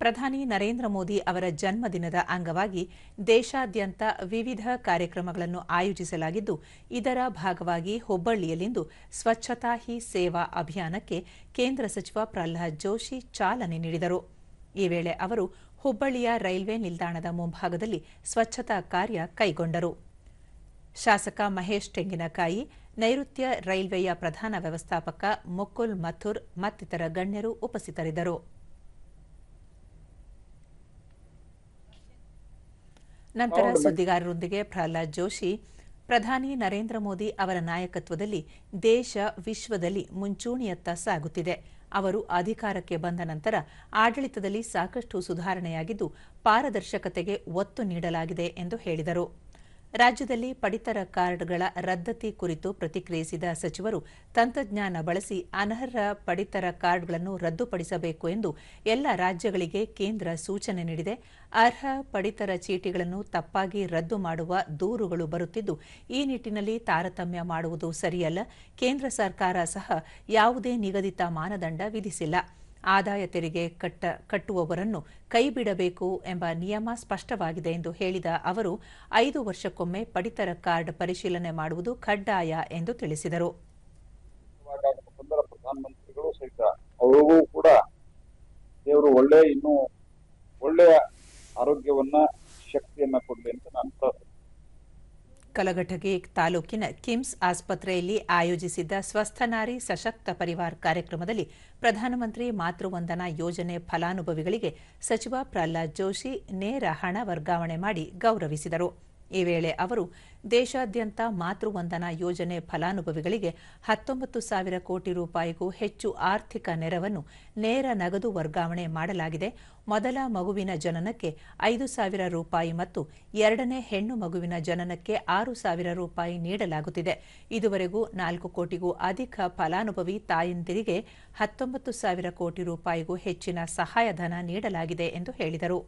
ಪ್ರಧಾನಿ ನರೇಂದ್ರ ಮೋದಿ ಅವರ ಜನ್ಮದಿನದ ಅಂಗವಾಗಿ ದೇಶಾದ್ಯಂತ ವಿವಿಧ ಕಾರ್ಯಕ್ರಮಗಳನ್ನು ಆಯೋಜಿಸಲಾಗಿದ್ದು, ಇದರ ಭಾಗವಾಗಿ ಹುಬ್ಬಳ್ಳಿಯಲ್ಲಿಂದು ಸ್ವಚ್ಛತಾ ಹಿ ಸೇವಾ ಅಭಿಯಾನಕ್ಕೆ ಕೇಂದ್ರ ಸಚಿವ ಪ್ರಹ್ಲಾದ್ ಜೋಶಿ ಚಾಲನೆ ನೀಡಿದರು. ಈ ವೇಳೆ ಅವರು ಹುಬ್ಬಳ್ಳಿಯ ರೈಲ್ವೆ ನಿಲ್ದಾಣದ ಮುಂಭಾಗದಲ್ಲಿ ಸ್ವಚ್ಛತಾ ಕಾರ್ಯ ಕೈಗೊಂಡರು. ಶಾಸಕ ಮಹೇಶ್ ತೆಂಗಿನಕಾಯಿ, ನೈಋತ್ಯ ರೈಲ್ವೆಯ ಪ್ರಧಾನ ವ್ಯವಸ್ಥಾಪಕ ಮುಕುಲ್ ಮಥುರ್ ಮತ್ತಿತರ ಗಣ್ಯರು ಉಪಸ್ಥಿತರಿದ್ದರು. ನಂತರ ಸುದ್ದಿಗಾರರೊಂದಿಗೆ ಪ್ರಹ್ಲಾದ್ ಜೋಶಿ, ಪ್ರಧಾನಿ ನರೇಂದ್ರ ಮೋದಿ ಅವರ ನಾಯಕತ್ವದಲ್ಲಿ ದೇಶ ವಿಶ್ವದಲ್ಲಿ ಮುಂಚೂಣಿಯತ್ತ ಸಾಗುತ್ತಿದೆ. ಅವರು ಅಧಿಕಾರಕ್ಕೆ ಬಂದ ನಂತರ ಆಡಳಿತದಲ್ಲಿ ಸಾಕಷ್ಟು ಸುಧಾರಣೆಯಾಗಿದ್ದು, ಪಾರದರ್ಶಕತೆಗೆ ಒತ್ತು ನೀಡಲಾಗಿದೆ ಎಂದು ಹೇಳಿದರು. ರಾಜ್ಯದಲ್ಲಿ ಪಡಿತರ ಕಾರ್ಡ್ಗಳ ರದ್ದತಿ ಕುರಿತು ಪ್ರತಿಕ್ರಿಯಿಸಿದ ಸಚಿವರು, ತಂತ್ರಜ್ಞಾನ ಬಳಸಿ ಅನರ್ಹ ಪಡಿತರ ಕಾರ್ಡ್ಗಳನ್ನು ರದ್ದುಪಡಿಸಬೇಕು ಎಂದು ಎಲ್ಲ ರಾಜ್ಯಗಳಿಗೆ ಕೇಂದ್ರ ಸೂಚನೆ ನೀಡಿದೆ. ಅರ್ಹ ಪಡಿತರ ಚೀಟಿಗಳನ್ನು ತಪ್ಪಾಗಿ ರದ್ದು ಮಾಡುವ ದೂರುಗಳು ಬರುತ್ತಿದ್ದು, ಈ ನಿಟ್ಟಿನಲ್ಲಿ ತಾರತಮ್ಯ ಮಾಡುವುದು ಸರಿಯಲ್ಲ. ಕೇಂದ್ರ ಸರ್ಕಾರ ಸಹ ಯಾವುದೇ ನಿಗದಿತ ಮಾನದಂಡ ವಿಧಿಸಿಲ್ಲ. ಆದಾಯ ತೆರಿಗೆ ಕಟ್ಟುವವರನ್ನು ಕೈಬಿಡಬೇಕು ಎಂಬ ನಿಯಮ ಸ್ಪಷ್ಟವಾಗಿದೆ ಎಂದು ಹೇಳಿದ ಅವರು, 5 ವರ್ಷಕ್ಕೊಮ್ಮೆ ಪಡಿತರ ಕಾರ್ಡ್ ಪರಿಶೀಲನೆ ಮಾಡುವುದು ಕಡ್ಡಾಯ ಎಂದು ತಿಳಿಸಿದರು. ಪ್ರಧಾನಮಂತ್ರಿಗಳು ಸಹಿತ ಅವರಿಗೂ ಕೂಡ ದೇವರು ಒಳ್ಳೆಯ ಆರೋಗ್ಯವನ್ನ ಶಕ್ತಿಯನ್ನ ಕೊಡಲಿ ಅಂತ ನಾನು ಪ್ರಾರ್ಥನೆ. ಕಲಘಟಗಿ ತಾಲೂಕಿನ ಕಿಮ್ಸ್ ಆಸ್ಪತ್ರೆಯಲ್ಲಿ ಆಯೋಜಿಸಿದ್ದ ಸ್ವಸ್ಥ ನಾರಿ ಸಶಕ್ತ ಪರಿವಾರ್ ಕಾರ್ಯಕ್ರಮದಲ್ಲಿ ಪ್ರಧಾನಮಂತ್ರಿ ಮಾತೃವಂದನಾ ಯೋಜನೆ ಫಲಾನುಭವಿಗಳಿಗೆ ಸಚಿವ ಪ್ರಹ್ಲಾದ್ ಜೋಶಿ ನೇರ ಹಣ ವರ್ಗಾವಣೆ ಮಾಡಿ ಗೌರವಿಸಿದರು. ಈ ವೇಳೆ ಅವರು, ದೇಶಾದ್ಯಂತ ಮಾತೃವಂದನಾ ಯೋಜನೆ ಫಲಾನುಭವಿಗಳಿಗೆ 19,000 ಕೋಟಿ ರೂಪಾಯಿಗೂ ಹೆಚ್ಚು ಆರ್ಥಿಕ ನೆರವನ್ನು ನೇರ ನಗದು ವರ್ಗಾವಣೆ ಮಾಡಲಾಗಿದೆ. ಮೊದಲ ಮಗುವಿನ ಜನನಕ್ಕೆ 5,000 ರೂಪಾಯಿ ಮತ್ತು ಎರಡನೇ ಹೆಣ್ಣು ಮಗುವಿನ ಜನನಕ್ಕೆ 6,000 ರೂಪಾಯಿ ನೀಡಲಾಗುತ್ತಿದೆ. ಇದುವರೆಗೂ 4 ಕೋಟಿಗೂ ಅಧಿಕ ಫಲಾನುಭವಿ ತಾಯಂದಿರಿಗೆ 19,000 ಕೋಟಿ ರೂಪಾಯಿಗೂ ಹೆಚ್ಚಿನ ಸಹಾಯಧನ ನೀಡಲಾಗಿದೆ ಎಂದು ಹೇಳಿದರು.